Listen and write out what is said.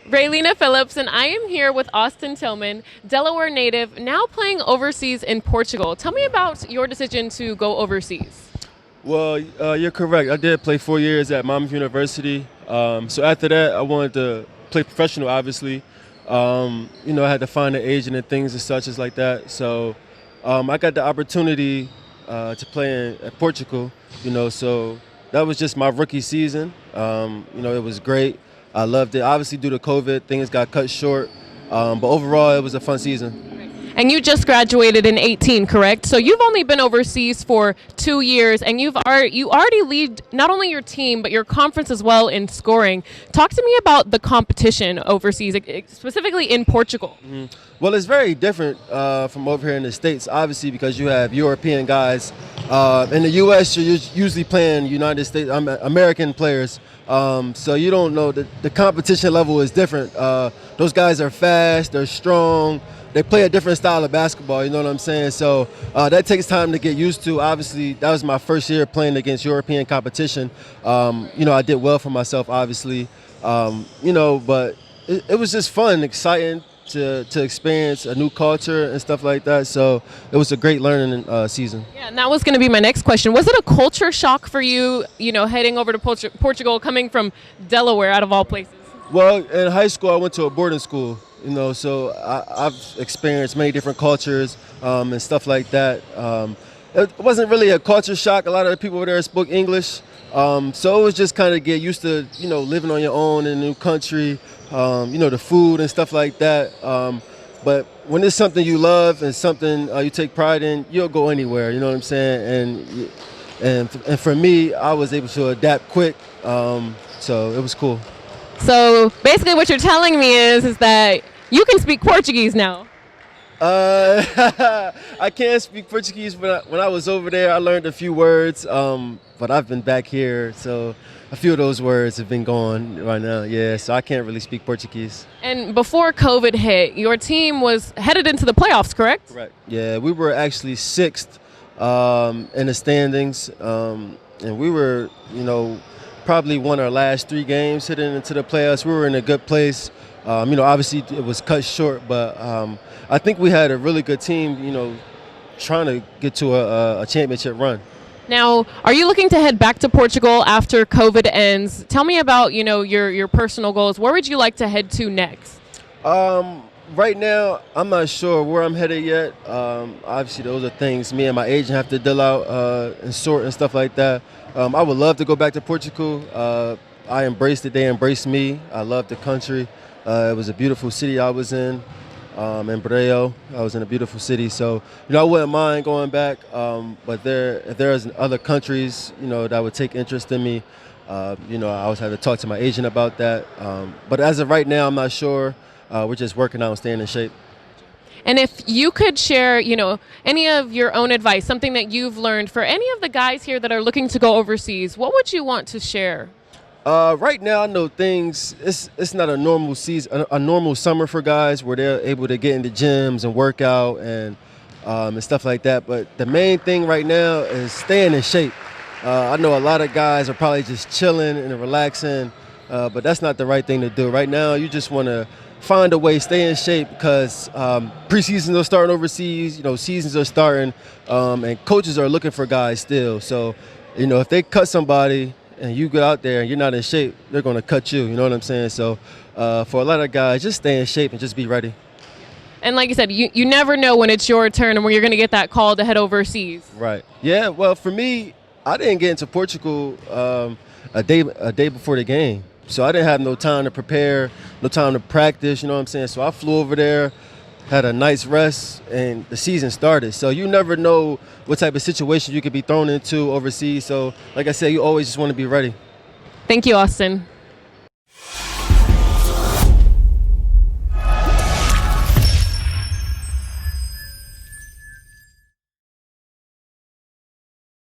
Raylina Phillips, and I am here with Austin Tilghman, Delaware native, now playing overseas in Portugal. Tell me about your decision to go overseas. Well, you're correct. I did play 4 years at Monmouth University. So after that, I wanted to play professional, obviously. I had to find an agent and things and such as like that. So I got the opportunity to play at Portugal, so that was just my rookie season. It was great. I loved it. Obviously, due to COVID, things got cut short. But overall, it was a fun season. And you just graduated in 18, correct? So you've only been overseas for 2 years, and you already lead not only your team, but your conference as well in scoring. Talk to me about the competition overseas, specifically in Portugal. Mm-hmm. Well, it's very different from over here in the States, obviously, because you have European guys. In the U.S., you're usually playing United States, American players. So you don't know, the competition level is different. Those guys are fast, they're strong. They play a different style of basketball, you know what I'm saying? So that takes time to get used to. Obviously, that was my first year playing against European competition. I did well for myself, obviously. But it was just fun, exciting to experience a new culture and stuff like that. So it was a great learning season. Yeah, and that was going to be my next question. Was it a culture shock for you, heading over to Portugal, coming from Delaware, out of all places? Well, in high school, I went to a boarding school. So I've experienced many different cultures and stuff like that. It wasn't really a culture shock. A lot of the people over there spoke English. So it was just kind of get used to, living on your own in a new country, the food and stuff like that. But when it's something you love and something you take pride in, you'll go anywhere, you know what I'm saying? And for me, I was able to adapt quick, so it was cool. So basically what you're telling me is that you can speak Portuguese now. I can't speak Portuguese, but when I was over there, I learned a few words, but I've been back here, so a few of those words have been gone right now, yeah, so I can't really speak Portuguese. And before COVID hit, your team was headed into the playoffs, correct? Correct. Yeah, we were actually sixth in the standings, and we were, probably won our last 3 games heading into the playoffs. We were in a good place. Obviously it was cut short, but I think we had a really good team, trying to get to a championship run. Now, are you looking to head back to Portugal after COVID ends? Tell me about, your personal goals. Where would you like to head to next? Right now, I'm not sure where I'm headed yet. Obviously, those are things me and my agent have to deal out and sort and stuff like that. I would love to go back to Portugal. I embraced it. They embraced me. I love the country. It was a beautiful city I was in Breo. I was in a beautiful city. So, I wouldn't mind going back. But if there's other countries, that would take interest in me, I always have to talk to my agent about that. But as of right now, I'm not sure. We're just working out and staying in shape. And if you could share, any of your own advice, something that you've learned for any of the guys here that are looking to go overseas, what would you want to share? Right now, I know it's not a normal season, a normal summer for guys where they're able to get into gyms and work out and stuff like that. But the main thing right now is staying in shape. I know a lot of guys are probably just chilling and relaxing, but that's not the right thing to do. Right now, you just want to find a way, stay in shape, because preseasons are starting overseas, seasons are starting, and coaches are looking for guys still. So, if they cut somebody and you get out there and you're not in shape, they're going to cut you, you know what I'm saying? So for a lot of guys, just stay in shape and just be ready. And like you said, you never know when it's your turn and when you're going to get that call to head overseas. Right. Yeah, well, for me, I didn't get into Portugal a day before the game. So I didn't have no time to prepare, no time to practice, you know what I'm saying? So I flew over there, had a nice rest, and the season started. So you never know what type of situation you could be thrown into overseas. So like I said, you always just want to be ready. Thank you, Austin.